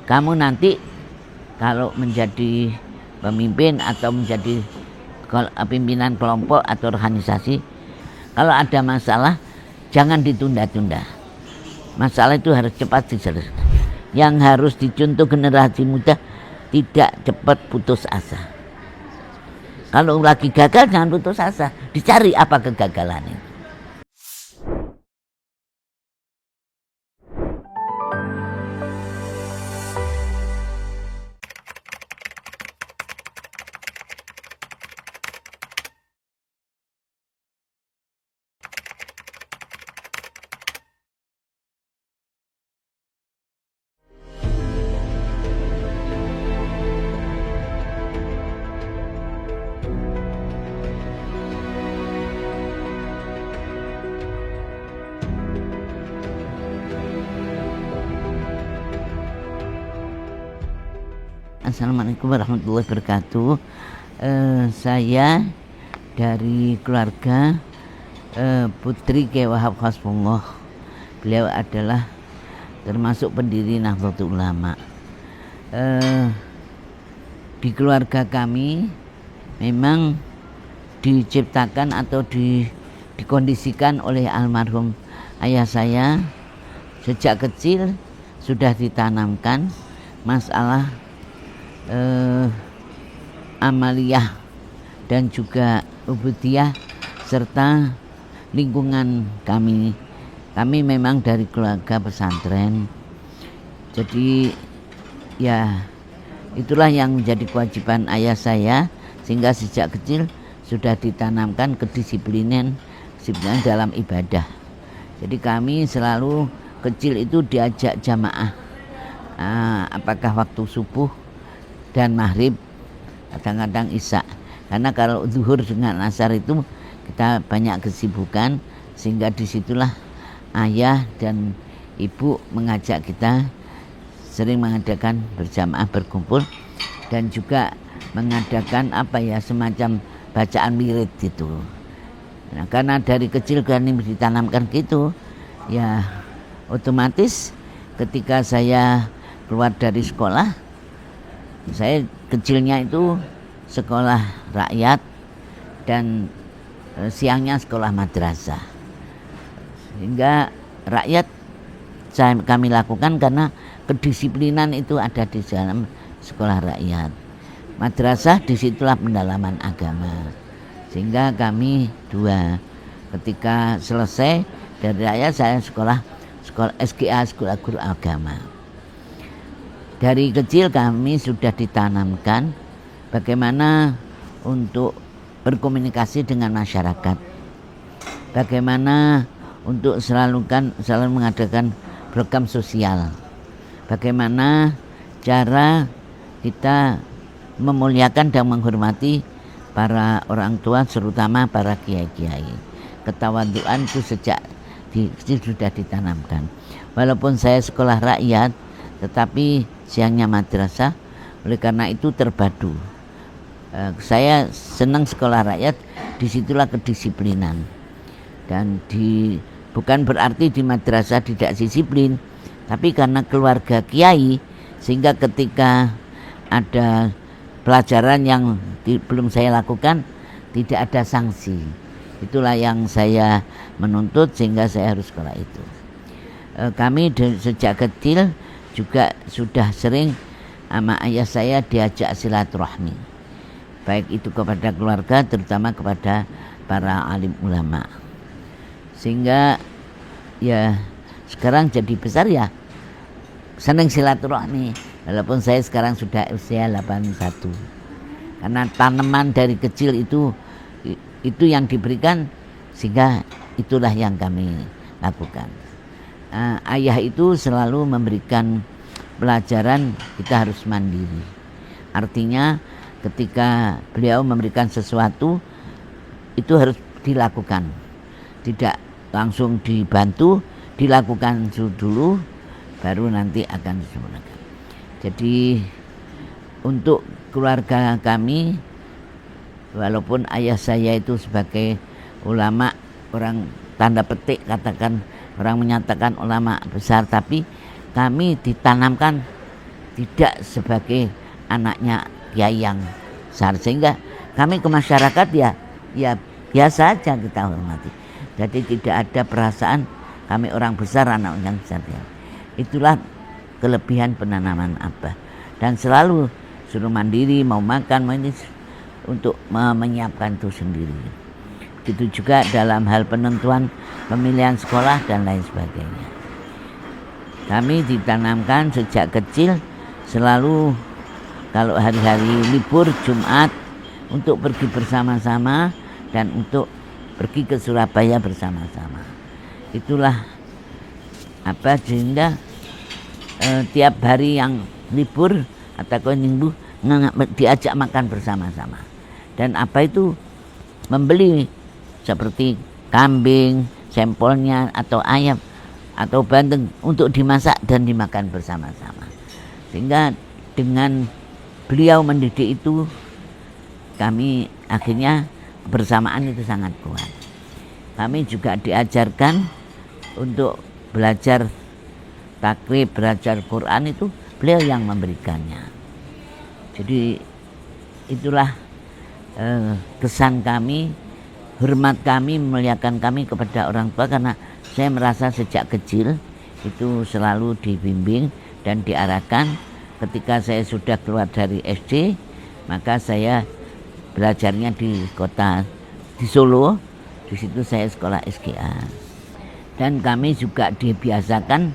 kamu nanti kalau menjadi pemimpin atau menjadi pimpinan kelompok atau organisasi, kalau ada masalah jangan ditunda-tunda. Masalah itu harus cepat diselesaikan. Yang harus dicontoh generasi muda, tidak cepat putus asa. Kalau lagi gagal jangan putus asa, dicari apa kegagalannya. Assalamualaikum warahmatullahi wabarakatuh. Saya dari keluarga Putri Kyai Wahab Khasbullah. Beliau adalah termasuk pendiri Nahdlatul Ulama. Di keluarga kami memang diciptakan atau dikondisikan oleh almarhum ayah saya. Sejak kecil sudah ditanamkan masalah amaliyah dan juga ubudiyah serta lingkungan kami. Kami memang dari keluarga pesantren. Jadi ya itulah yang menjadi kewajiban ayah saya, sehingga sejak kecil sudah ditanamkan kedisiplinan dalam ibadah. Jadi kami selalu kecil itu diajak jamaah, apakah waktu subuh dan maghrib, kadang-kadang isya. Karena kalau zuhur dengan asar itu kita banyak kesibukan, sehingga disitulah ayah dan ibu mengajak kita sering mengadakan berjamaah berkumpul dan juga mengadakan semacam bacaan wirid gitu. Nah, karena dari kecil kami ditanamkan gitu, ya otomatis ketika saya keluar dari sekolah, saya kecilnya itu sekolah rakyat dan siangnya sekolah madrasah. Sehingga rakyat kami lakukan karena kedisiplinan itu ada di dalam sekolah rakyat. Madrasah disitulah pendalaman agama. Sehingga kami dua, ketika selesai dari rakyat saya sekolah SGA, Sekolah Guru Agama. Dari kecil kami sudah ditanamkan bagaimana untuk berkomunikasi dengan masyarakat, bagaimana untuk selalu mengadakan program sosial, bagaimana cara kita memuliakan dan menghormati para orang tua, terutama para kiai-kiai. Ketawaduan itu sejak kecil sudah ditanamkan. Walaupun saya sekolah rakyat, tetapi siangnya madrasah, oleh karena itu terpadu. Saya senang sekolah rakyat, disitulah kedisiplinan. Dan bukan berarti di madrasah tidak disiplin, tapi karena keluarga kiai, sehingga ketika ada pelajaran yang belum saya lakukan, tidak ada sanksi. Itulah yang saya menuntut, sehingga saya harus sekolah itu. Kami sejak kecil juga sudah sering sama ayah saya diajak silaturahmi, baik itu kepada keluarga, terutama kepada para alim ulama. Sehingga ya sekarang jadi besar ya senang silaturahmi, walaupun saya sekarang sudah usia 81. Karena tanaman dari kecil itu yang diberikan, sehingga itulah yang kami lakukan. Ayah itu selalu memberikan pelajaran kita harus mandiri. Artinya ketika beliau memberikan sesuatu itu harus dilakukan, tidak langsung dibantu, dilakukan dulu baru nanti akan disempurnakan. Jadi untuk keluarga kami, walaupun ayah saya itu sebagai ulama, orang tanda petik katakan, orang menyatakan ulama besar, tapi kami ditanamkan tidak sebagai anaknya kiai yang besar, sehingga kami ke masyarakat ya biasa aja kita hormati. Jadi tidak ada perasaan kami orang besar, anak yang besar ya. Itulah kelebihan penanaman Abah, dan selalu suruh mandiri, mau makan mau ini untuk menyiapkan itu sendiri. Itu juga dalam hal penentuan pemilihan sekolah dan lain sebagainya. Kami ditanamkan sejak kecil selalu kalau hari-hari libur Jumat untuk pergi bersama-sama dan untuk pergi ke Surabaya bersama-sama. Itulah apa sehingga tiap hari yang libur atau minggu diajak makan bersama-sama. Dan apa itu membeli seperti kambing, sampelnya atau ayam atau bandeng untuk dimasak dan dimakan bersama-sama. Sehingga dengan beliau mendidik itu kami akhirnya bersamaan itu sangat kuat. Kami juga diajarkan untuk belajar takrib, belajar Quran itu beliau yang memberikannya. Jadi itulah kesan kami, hormat kami, memuliakan kami kepada orang tua, karena saya merasa sejak kecil itu selalu dibimbing dan diarahkan. Ketika saya sudah keluar dari SD, maka saya belajarnya di kota, di Solo. Di situ saya sekolah SGA. Dan kami juga dibiasakan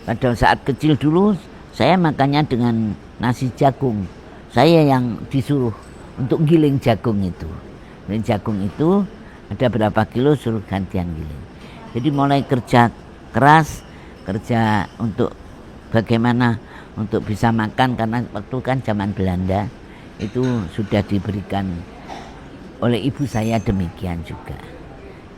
pada saat kecil dulu saya makannya dengan nasi jagung. Saya yang disuruh untuk giling jagung itu. Dan jagung itu ada berapa kilo suruh gantian giling. Jadi mulai kerja keras, kerja untuk bagaimana untuk bisa makan, karena waktu kan zaman Belanda itu sudah diberikan oleh ibu saya demikian juga.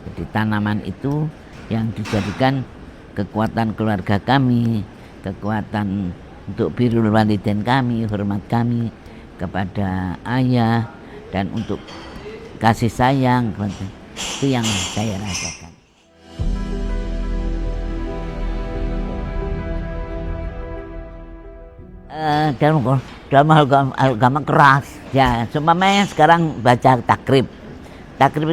Jadi tanaman itu yang dijadikan kekuatan keluarga kami, kekuatan untuk birrul walidain kami, hormat kami kepada ayah, dan untuk kasih sayang, itu yang saya rasakan. Dalam agama keras ya, seumpamanya sekarang baca takrib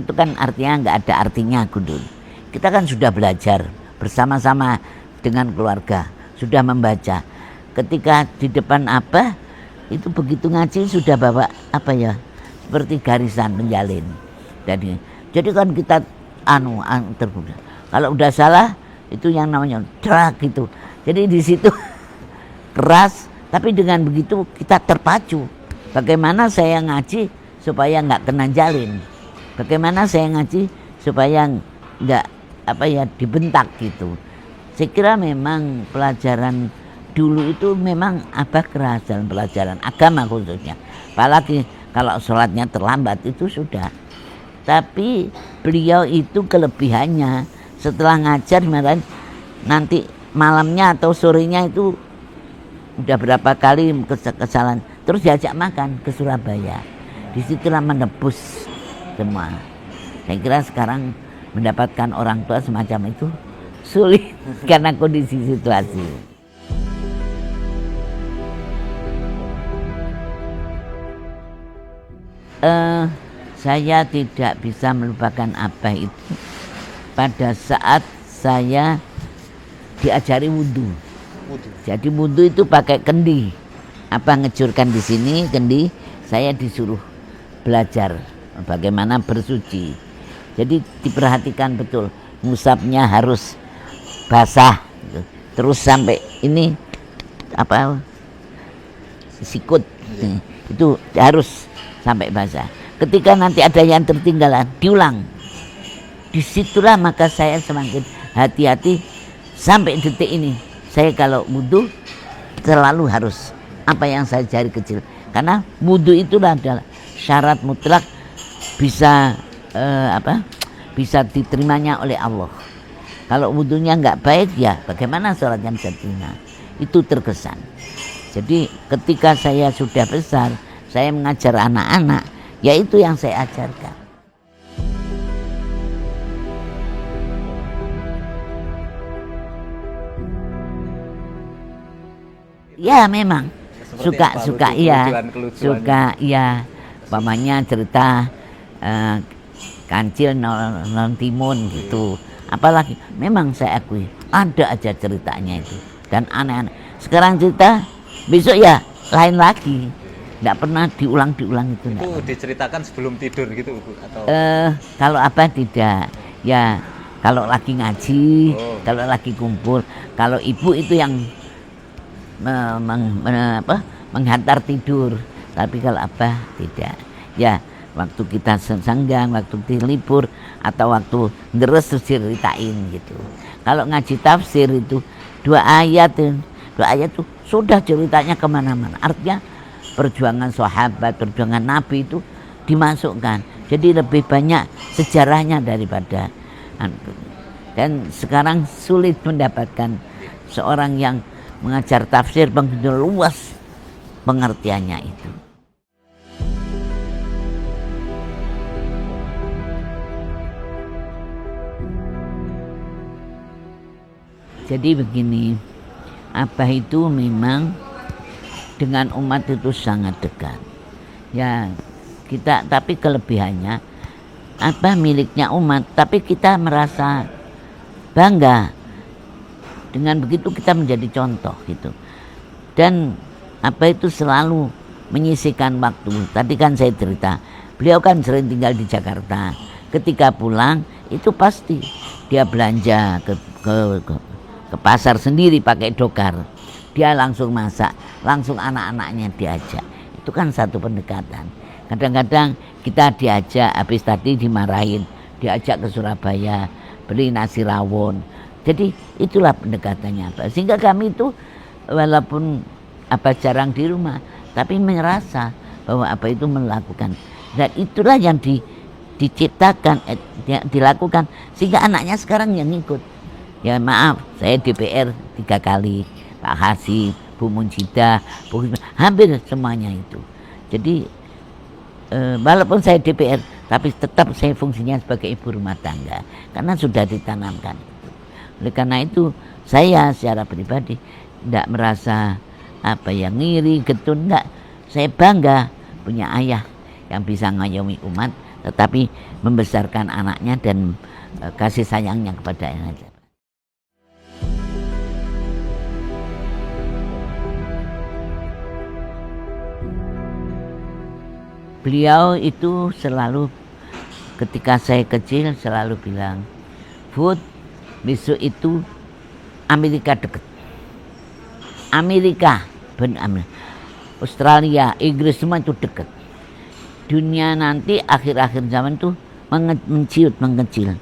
itu kan artinya nggak ada artinya Gundul. Kita kan sudah belajar bersama-sama dengan keluarga, sudah membaca. Ketika di depan Abah itu begitu ngaji sudah bawa apa ya, seperti garisan menjalin. Jadi kan kita terbuka. Kalau udah salah itu yang namanya drak gitu. Jadi di situ keras. Tapi dengan begitu kita terpacu. Bagaimana saya ngaji supaya nggak kena jalin. Bagaimana saya ngaji supaya nggak dibentak gitu. Saya kira memang pelajaran dulu itu memang Abah keras dalam pelajaran agama khususnya. Apalagi kalau sholatnya terlambat itu sudah. Tapi beliau itu kelebihannya setelah ngajar nanti malamnya atau sorenya itu udah berapa kali kesalahan, terus diajak makan ke Surabaya. Disitulah menebus semua. Saya kira sekarang mendapatkan orang tua semacam itu sulit karena kondisi situasi. Saya tidak bisa melupakan Abah itu pada saat saya diajari wudhu. Jadi wudhu itu pakai kendi. Apa ngejurkan di sini kendi, saya disuruh belajar bagaimana bersuci. Jadi diperhatikan betul, ngusapnya harus basah, gitu. Terus sampai ini sikut, itu harus sampai basah. Ketika nanti ada yang tertinggalan, diulang. Disitulah maka saya semakin hati-hati sampai detik ini. Saya kalau wudhu selalu harus apa yang saya cari kecil, karena wudhu itulah adalah syarat mutlak bisa bisa diterimanya oleh Allah. Kalau wudhunya nggak baik ya bagaimana sholatnya bisa diterima? Itu terkesan. Jadi ketika saya sudah besar, saya mengajar anak-anak, ya itu yang saya ajarkan. Ya memang Seperti apa suka iya, kelucuan-kelucuannya? suka iya. Pamannya cerita kancil non timun gitu. Apalagi memang saya akui ada aja ceritanya itu dan aneh-aneh. Sekarang cerita besok ya lain lagi. Tidak pernah diulang-diulang itu. Itu diceritakan sebelum tidur gitu Bu atau Kalau apa tidak ya, kalau lagi ngaji, kalau lagi kumpul, kalau ibu itu yang menghantar tidur, tapi kalau apa tidak ya, waktu kita senggang, waktu kita libur atau waktu deres terus ceritain gitu. Kalau ngaji tafsir itu dua ayat tuh sudah ceritanya kemana-mana, artinya perjuangan sahabat, perjuangan Nabi itu dimasukkan, jadi lebih banyak sejarahnya daripada. Dan sekarang sulit mendapatkan seorang yang mengajar tafsir begitu luas pengertiannya itu. Jadi begini, Abah itu memang dengan umat itu sangat dekat. Ya kita, tapi kelebihannya Abah miliknya umat, tapi kita merasa bangga. Dengan begitu kita menjadi contoh gitu. Dan Abah itu selalu menyisihkan waktu. Tadi kan saya cerita, beliau kan sering tinggal di Jakarta. Ketika pulang itu pasti dia belanja ke pasar sendiri pakai dokar. Dia langsung masak, langsung anak-anaknya diajak. Itu kan satu pendekatan. Kadang-kadang kita diajak, habis tadi dimarahin, diajak ke Surabaya beli nasi rawon. Jadi itulah pendekatannya Abah. Sehingga kami itu walaupun Abah jarang di rumah, tapi merasa bahwa Abah itu melakukan. Dan itulah yang diciptakan, dilakukan, sehingga anaknya sekarang yang ikut. Ya maaf, saya DPR 3 kali, Pak Hasib, Bu Munjidah, hampir semuanya itu. Jadi walaupun saya DPR, tapi tetap saya fungsinya sebagai ibu rumah tangga, karena sudah ditanamkan. Oleh karena itu saya secara pribadi tidak merasa ngiri, getun, enggak. Saya bangga punya ayah yang bisa ngayomi umat, tetapi membesarkan anaknya dan kasih sayangnya kepada anaknya. Beliau itu selalu ketika saya kecil selalu bilang, Bud, besok itu Amerika dekat. Amerika, Australia, Inggris semua itu dekat. Dunia nanti akhir-akhir zaman tuh mengecil.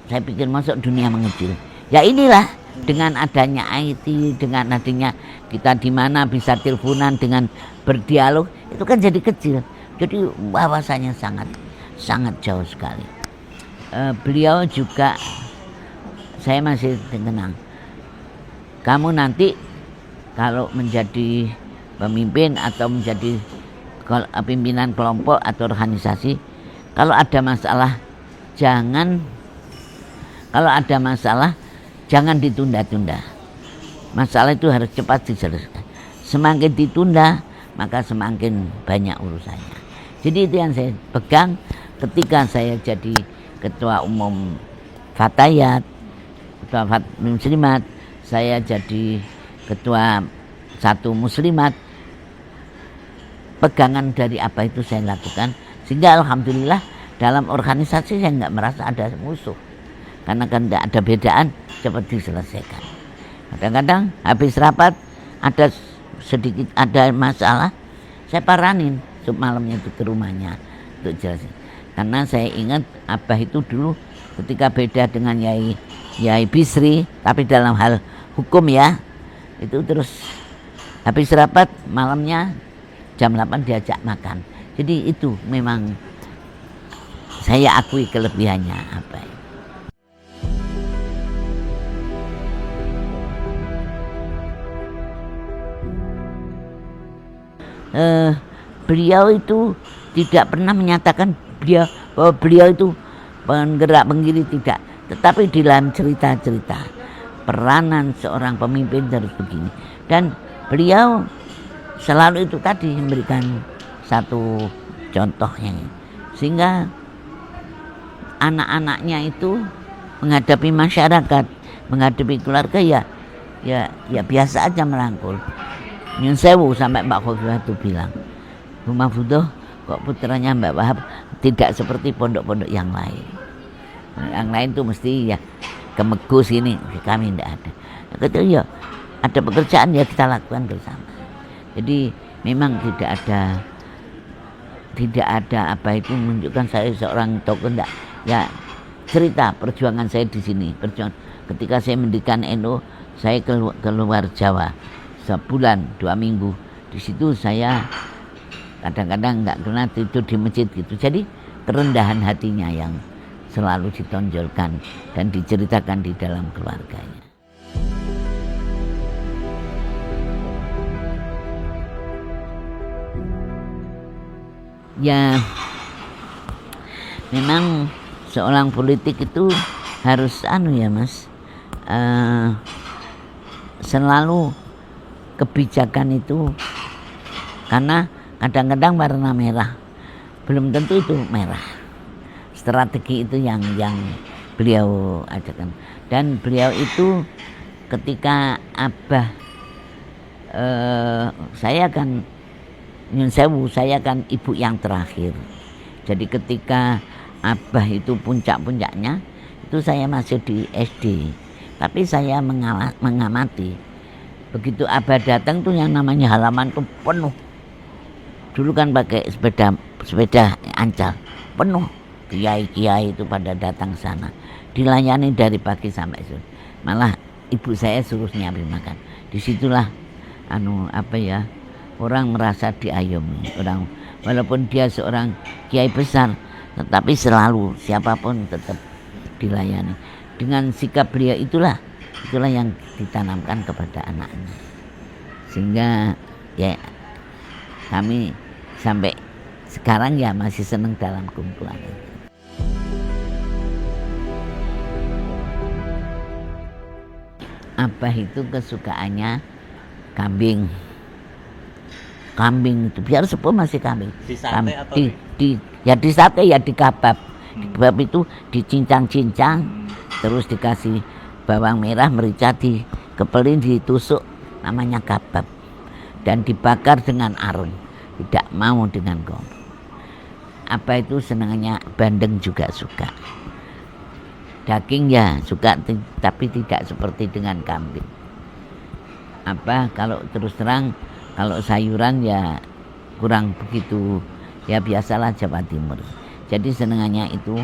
Saya pikir masuk dunia mengecil. Ya inilah dengan adanya IT, dengan adanya kita di mana bisa teleponan dengan berdialog, itu kan jadi kecil. Jadi wawasannya sangat jauh sekali. Beliau juga, saya masih kenang, kamu nanti kalau menjadi pemimpin atau menjadi pimpinan kelompok atau organisasi, kalau ada masalah jangan ditunda-tunda. Masalah itu harus cepat diselesaikan. Semakin ditunda, maka semakin banyak urusannya. Jadi itu yang saya pegang ketika saya jadi ketua umum Fatayat, ketua Muslimat, saya jadi ketua satu Muslimat. Pegangan dari apa itu saya lakukan, sehingga alhamdulillah dalam organisasi saya nggak merasa ada musuh, karena kan tidak ada bedaan, cepat diselesaikan. Kadang-kadang habis rapat ada masalah, saya paranin malamnya itu ke rumahnya untuk jelasin. Karena saya ingat Abah itu dulu ketika beda dengan Yai Bisri, tapi dalam hal hukum ya, itu terus habis rapat malamnya jam 8 diajak makan. Jadi itu memang saya akui kelebihannya Abah. Beliau itu tidak pernah menyatakan bahwa beliau itu penggerak penggiri, tidak. Tetapi di dalam cerita-cerita peranan seorang pemimpin harus begini. Dan beliau selalu itu tadi memberikan satu contohnya, sehingga anak-anaknya itu menghadapi masyarakat, menghadapi keluarga ya biasa aja merangkul. Nyun sewu sampai Mbak Khofifah itu bilang, Bu Mahfudoh kok putranya Mbak Wahab tidak seperti pondok-pondok yang lain. Yang lain tuh mesti ya kemegus ini, kami tidak ada. Kata ya ada pekerjaan ya kita lakukan bersama. Jadi memang tidak ada apa itu menunjukkan saya seorang tokoh, enggak. Ya cerita perjuangan saya di sini, perjuangan ketika saya mendirikan NU, saya keluar Jawa sebulan 2 minggu. Di situ saya kadang-kadang nggak pernah tidur di masjid gitu. Jadi kerendahan hatinya yang selalu ditonjolkan dan diceritakan di dalam keluarganya. Ya memang seorang politik itu harus ya Mas, selalu kebijakan itu, karena kadang-kadang warna merah belum tentu itu merah. Strategi itu yang beliau ajarkan, dan beliau itu ketika Abah saya kan nyun sewu, saya kan ibu yang terakhir. Jadi ketika Abah itu puncak-puncaknya itu saya masih di SD, tapi saya mengamati begitu Abah datang tuh yang namanya halaman tuh penuh. Dulu kan pakai sepeda ancal, penuh kiai-kiai itu pada datang sana, dilayani dari pagi sampai sore. Malah ibu saya suruh nyiapin makan. Disitulah orang merasa diayomi. Orang walaupun dia seorang kiai besar, tetapi selalu siapapun tetap dilayani. Dengan sikap beliau itulah yang ditanamkan kepada anaknya, sehingga ya kami sampai sekarang ya masih senang dalam kumpulan itu. Abah itu kesukaannya kambing itu, biar sepuh masih kambing. Di sate atau di sate ya di kabab. Di kabab itu dicincang-cincang, terus dikasih bawang merah, merica, dikepelin, ditusuk, namanya kabab, dan dibakar dengan arun, tidak mau dengan kompor. Apa itu senangnya, bandeng juga suka, daging ya suka, tapi tidak seperti dengan kambing. Kalau terus terang, kalau sayuran ya kurang begitu, ya biasalah Jawa Timur. Jadi senangannya itu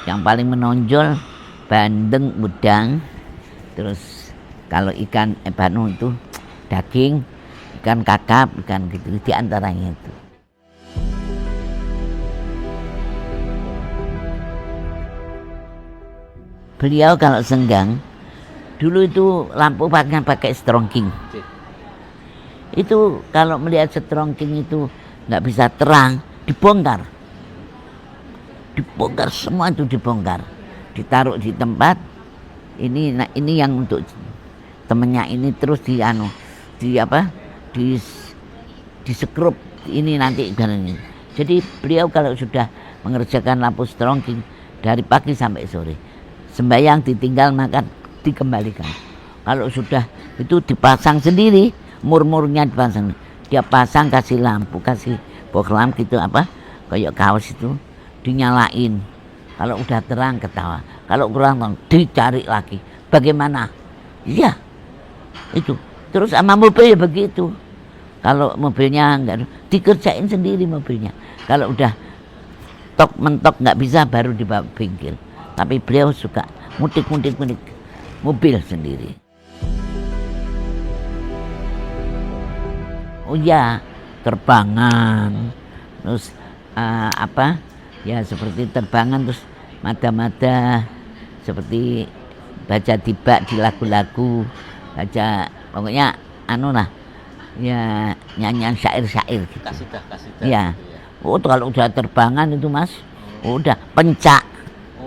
yang paling menonjol bandeng, udang, terus kalau ikan itu daging, ikan kakap, ikan gitu, di antaranya itu. Beliau kalau senggang, dulu itu lampu pakai strongking. Itu kalau melihat strongking itu nggak bisa terang, dibongkar semua, itu dibongkar, ditaruh di tempat ini. Nah, ini yang untuk temennya ini, terus di sekrup ini nanti ini. Jadi beliau kalau sudah mengerjakan lampu strongking dari pagi sampai sore, sembahyang ditinggal, makan dikembalikan. Kalau sudah itu dipasang sendiri, murmurnya dipasang, dia pasang, kasih lampu, kasih bohlam gitu kayak kaos itu, dinyalain. Kalau udah terang ketawa, kalau kurang terang dicari lagi. Bagaimana? Iya itu. Terus sama mobil ya begitu. Kalau mobilnya enggak, dikerjain sendiri mobilnya. Kalau udah mentok nggak bisa, baru dibawa bengkel. Tapi beliau suka mudik mobil sendiri. Oh ya, terbangan, terus ya seperti terbangan, terus mada-mada, seperti baca tiba di lagu-lagu, baca pokoknya ya nyanyian syair-syair gitu. Kasidah. Ya. Oh, kalau udah terbangan itu Mas, udah pencak.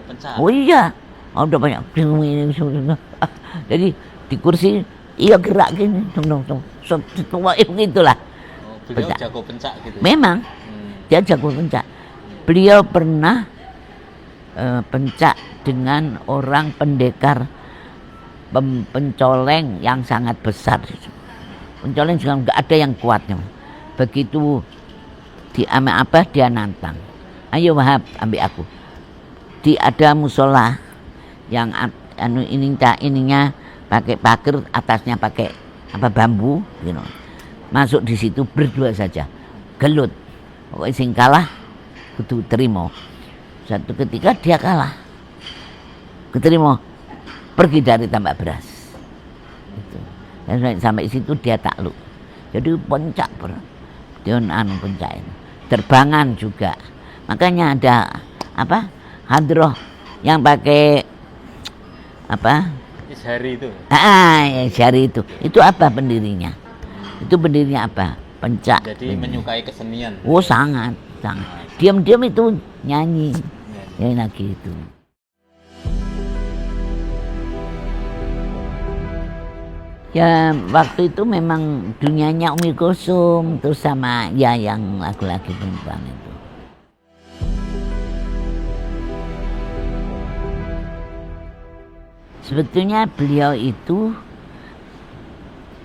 Pencak. Oh iya, udah banyak. Jadi di kursi iya gerak gini tua begitulah. Oh, beliau Pencak. jago pencak gitu. Memang dia jago pencak. Beliau pernah pencak dengan orang pendekar pencoleng yang sangat besar. Pencoleng juga nggak ada yang kuatnya. Begitu dia nantang. Ayo Wahab, ambil aku. Ada musola yang ininya pakai pagar, atasnya pakai bambu, you know. Masuk di situ berdua saja, gelut. Pokoknya sing kalah kudu terima. Satu ketika dia kalah, keterima, pergi dari tambak beras. Gitu. Dan sampai situ dia takluk. Jadi pencak dia pencak ini. Terbangan juga. Makanya ada hadroh yang pakai Ishari itu. Ishari itu. Itu apa pendirinya? Itu pendirinya apa? Pencak. Jadi menyukai kesenian. Oh sangat. Diam-diam itu nyanyi. Ya lagi itu. Ya waktu itu memang dunianya Umi Kulsum terus sama ya yang lagu-lagu perempuan itu. Sebetulnya beliau itu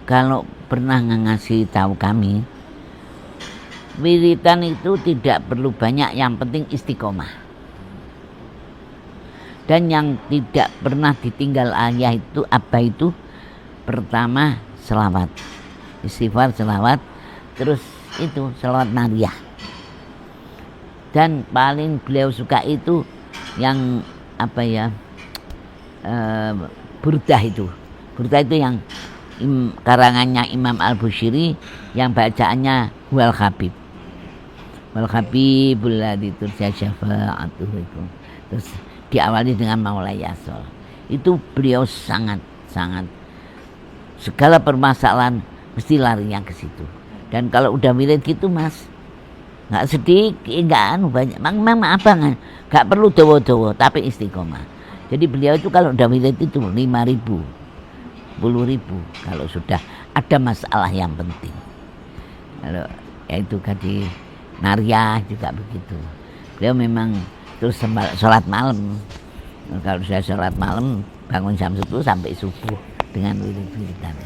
kalau pernah ngasih tahu kami, wiritan itu tidak perlu banyak, yang penting istiqomah. Dan yang tidak pernah ditinggal ayah itu apa itu? Pertama selawat, istighfar, selawat, terus itu selawat nariyah. Dan paling beliau suka itu yang burdah itu. Burdah itu yang karangannya Imam Al-Bushiri, yang bacaannya Wal Habib. Wal Habibul ladzi turja syafa'atuhu itu. Terus diawali dengan Maulaya Sol. Itu beliau sangat segala permasalahan mesti larinya ke situ. Dan kalau udah wirid gitu Mas, nggak sedikit, nggak banyak, memang nggak perlu dowo-dowo, tapi istiqomah. Jadi beliau itu kalau udah wirid itu 5.000, 10.000 kalau sudah ada masalah yang penting. Kalau yaitu di Narya juga begitu. Beliau memang terus sholat malam. Kalau sudah sholat malam bangun jam 10 sampai subuh dengan wirid-wiridan.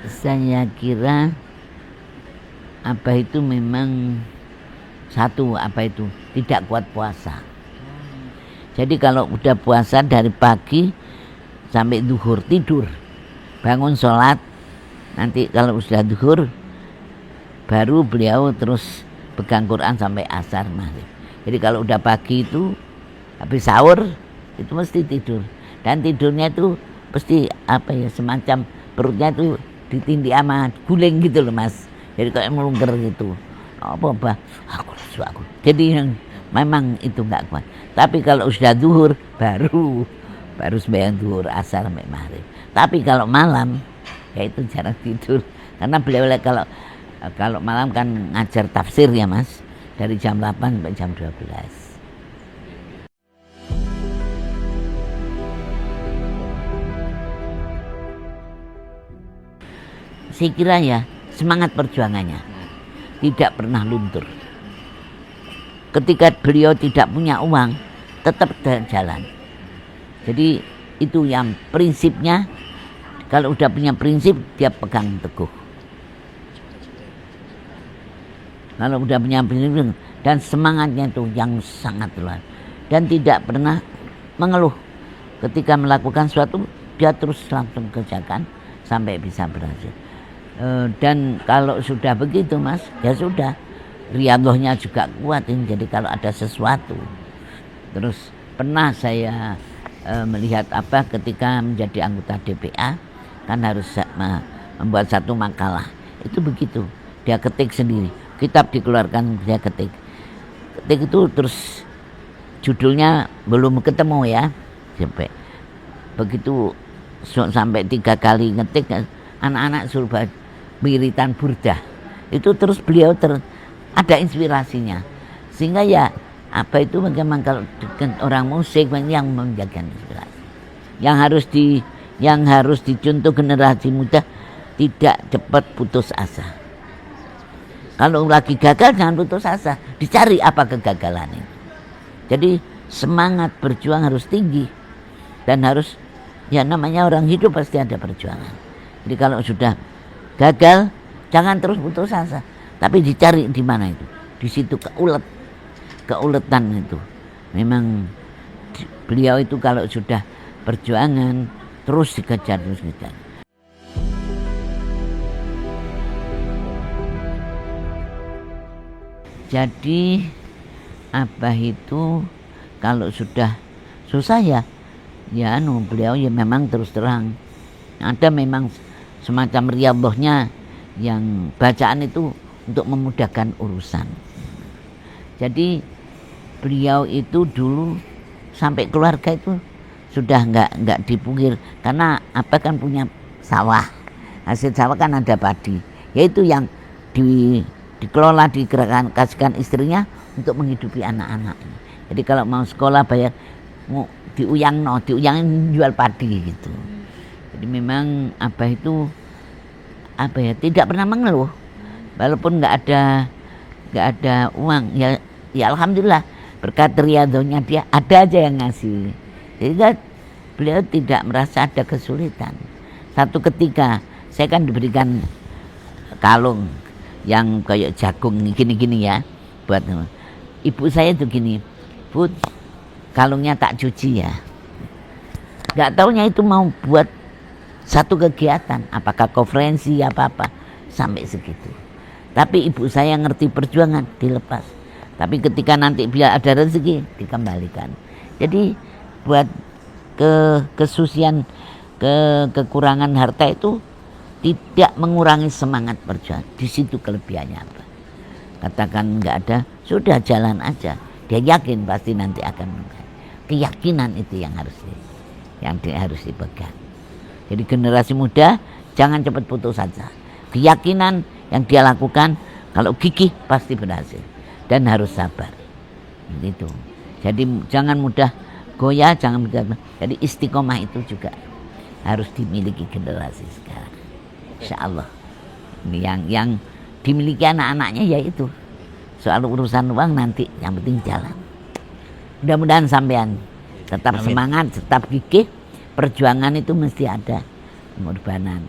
Saya kira itu memang satu tidak kuat puasa. Jadi kalau udah puasa dari pagi sampai duhur tidur, bangun sholat, nanti kalau sudah duhur baru beliau terus pegang Quran sampai asar maghrib. Jadi kalau udah pagi itu habis sahur itu mesti tidur, dan tidurnya itu pasti semacam perutnya itu ditindih sama guling gitu loh Mas. Jadi kayak melungker gitu. Aku. Jadi yang memang itu nggak kuat. Tapi kalau sudah duhur baru sembahyang duhur, asar sampai maghrib. Tapi kalau malam ya itu jarang tidur, karena beliau kalau malam kan ngajar tafsir ya Mas, dari jam 8 sampai jam 12. Saya kira ya semangat perjuangannya tidak pernah luntur. Ketika beliau tidak punya uang, tetap jalan. Jadi itu yang prinsipnya, kalau udah punya prinsip dia pegang teguh. Kalau udah punya prinsip dan semangatnya itu yang sangat luar, dan tidak pernah mengeluh. Ketika melakukan sesuatu dia terus langsung kerjakan sampai bisa berhasil. Dan kalau sudah begitu Mas, ya sudah, riyadhahnya juga kuat ini. Jadi kalau ada sesuatu, terus pernah saya melihat ketika menjadi anggota DPA kan harus membuat satu makalah, itu begitu, dia ketik sendiri, kitab dikeluarkan dia ketik itu, terus judulnya belum ketemu ya, sampai begitu sampai 3 kali ngetik, anak-anak suruh wiritan burdah itu, terus beliau ada inspirasinya, sehingga ya Apa itu bagaimana kalau dengan orang musik yang menjaga inspirasi. Yang harus dicontoh generasi muda, tidak cepat putus asa. Kalau lagi gagal jangan putus asa, dicari apa kegagalan itu. Jadi semangat berjuang harus tinggi dan harus, ya namanya orang hidup pasti ada perjuangan. Jadi kalau sudah gagal jangan terus putus asa, tapi dicari di mana itu. Di situ keuletan itu. Memang beliau itu kalau sudah perjuangan terus dikejar. Jadi Abah itu kalau sudah susah ya beliau ya memang terus terang. Ada memang semacam riyadhahnya yang bacaan itu untuk memudahkan urusan. Jadi beliau itu dulu sampai keluarga itu sudah nggak dipungkir, karena apa kan punya sawah, hasil sawah kan ada padi, yaitu yang dikelola, kasihkan istrinya untuk menghidupi anak-anak. Jadi kalau mau sekolah bayar diuyangin jual padi gitu. Jadi memang Abah itu tidak pernah mengeluh, walaupun nggak ada uang ya alhamdulillah berkat riyadhahnya dia ada aja yang ngasih. Jadi beliau tidak merasa ada kesulitan. Satu ketika saya kan diberikan kalung yang kayak jagung gini-gini ya, buat ibu saya tuh gini, "Bu, kalungnya tak cuci ya." Nggak taunya itu mau buat satu kegiatan, apakah konferensi apa sampai segitu. Tapi ibu saya ngerti perjuangan, dilepas. Tapi ketika nanti bila ada rezeki dikembalikan. Jadi buat kesusian, kekurangan harta itu tidak mengurangi semangat perjuangan. Di situ kelebihannya apa? Katakan nggak ada, sudah jalan aja. Dia yakin pasti nanti akan menang. Keyakinan itu yang harus dipegang. Jadi generasi muda jangan cepat putus asa. Keyakinan yang dia lakukan, kalau gigih pasti berhasil dan harus sabar. Itu. Jadi jangan mudah goyah, jangan mudah. Jadi istiqomah itu juga harus dimiliki generasi sekarang. Insya Allah. Ini yang dimiliki anak-anaknya yaitu soal urusan uang nanti, yang penting jalan. Mudah-mudahan sampean tetap semangat, tetap gigih. Perjuangan itu mesti ada pengorbanan.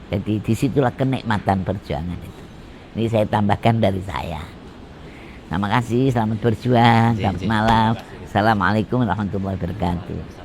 Jadi disitulah kenikmatan perjuangan itu. Ini saya tambahkan dari saya. Terima kasih, selamat berjuang, selamat malam. Assalamualaikum warahmatullahi wabarakatuh.